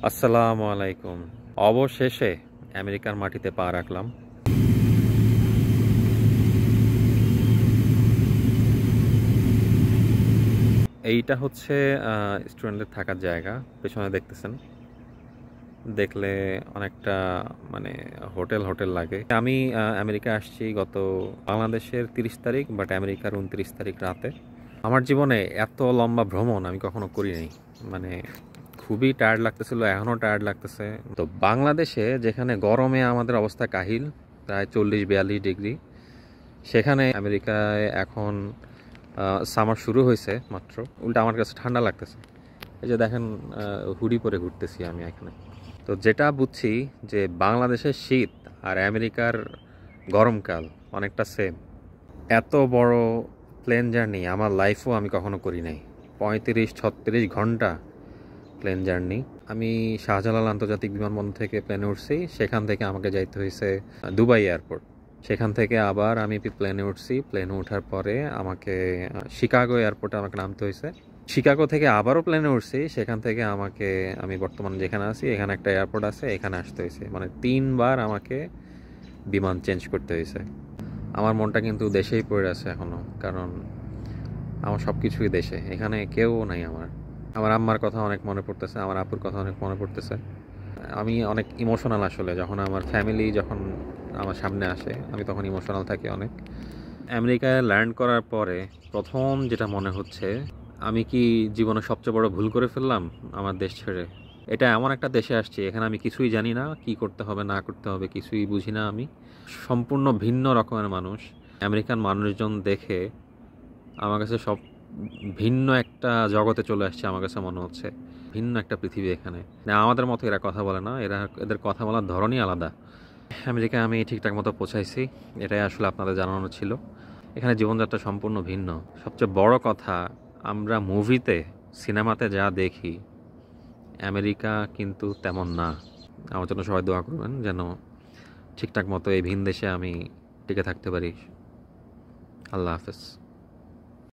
আসসালামু আলাইকুম। অবশেষে আমেরিকার মাটিতে পা রাখলাম। এইটা হচ্ছে স্টুডেন্টদের থাকার জায়গা। পেছনে দেখতেছেন, দেখলে অনেকটা মানে হোটেল হোটেল লাগে। আমি আমেরিকা আসছি গত বাংলাদেশের 30 তারিখ, বাট আমেরিকার 29 তারিখ রাতে। আমার জীবনে এত লম্বা ভ্রমণ আমি কখনো করি নাই। মানে খুবই টায়ার্ড লাগতেছিল, এখনও টায়ার্ড লাগতেছে। তো বাংলাদেশে যেখানে গরমে আমাদের অবস্থা কাহিল, প্রায় 40-42 ডিগ্রি, সেখানে আমেরিকায় এখন সামার শুরু হয়েছে মাত্র, উল্টা আমার কাছে ঠান্ডা লাগতেছে। এই যে দেখেন, হুডি পরে ঘুরতেছি আমি এখানে। তো যেটা বুঝছি যে বাংলাদেশের শীত আর আমেরিকার গরমকাল অনেকটা সেম। এত বড় প্লেন জার্নি আমার লাইফও আমি কখনো করি নাই। 35-36 ঘন্টা প্লেন জার্নি। আমি শাহজালাল আন্তর্জাতিক বিমানবন্দর থেকে প্লেনে উঠছি, সেখান থেকে আমাকে যাইতে হয়েছে দুবাই এয়ারপোর্ট। সেখান থেকে আবার আমি প্লেনে উঠছি, প্লেনে ওঠার পরে আমাকে শিকাগো এয়ারপোর্টে আমাকে নামতে হয়েছে। শিকাগো থেকে আবারও প্লেনে উঠছি, সেখান থেকে আমাকে, আমি বর্তমানে যেখানে আছি এখানে একটা এয়ারপোর্ট আছে, এখানে আসতে হয়েছে। মানে 3বার আমাকে বিমান চেঞ্জ করতে হয়েছে। আমার মনটা কিন্তু দেশেই পড়ে আছে এখনও, কারণ আমার সব কিছুই দেশে, এখানে কেউ নাই। আমার আম্মার কথা অনেক মনে পড়তেছে, আমার আপুর কথা অনেক মনে পড়তেছে। আমি অনেক ইমোশনাল আসলে, যখন আমার ফ্যামিলি যখন আমার সামনে আসে আমি তখন ইমোশনাল থাকি অনেক। আমেরিকায় ল্যান্ড করার পরে প্রথম যেটা মনে হচ্ছে, আমি কি জীবনে সবচেয়ে বড় ভুল করে ফেললাম আমার দেশ ছেড়ে। এটা এমন একটা দেশে আসছি, এখানে আমি কিছুই জানি না, কি করতে হবে না করতে হবে কিছুই বুঝি না। আমি সম্পূর্ণ ভিন্ন রকমের মানুষ। আমেরিকান মানুষজন দেখে আমার কাছে সব ভিন্ন একটা জগতে চলে আসছে। আমার কাছে মনে হচ্ছে ভিন্ন একটা পৃথিবী এখানে। না, আমাদের মতো এরা কথা বলে না, এদের কথা বলার ধরনই আলাদা। আমেরিকায় আমি ঠিকঠাক মতো পৌঁছাইছি, এটাই আসলে আপনাদের জানানো ছিল। এখানে জীবনযাত্রা সম্পূর্ণ ভিন্ন। সবচেয়ে বড় কথা, আমরা মুভিতে সিনেমাতে যা দেখি, আমেরিকা কিন্তু তেমন না। আমার জন্য সবাই দোয়া করবেন যেন ঠিকঠাক মতো এই ভিন দেশে আমি টিকে থাকতে পারি। আল্লাহ হাফেজ।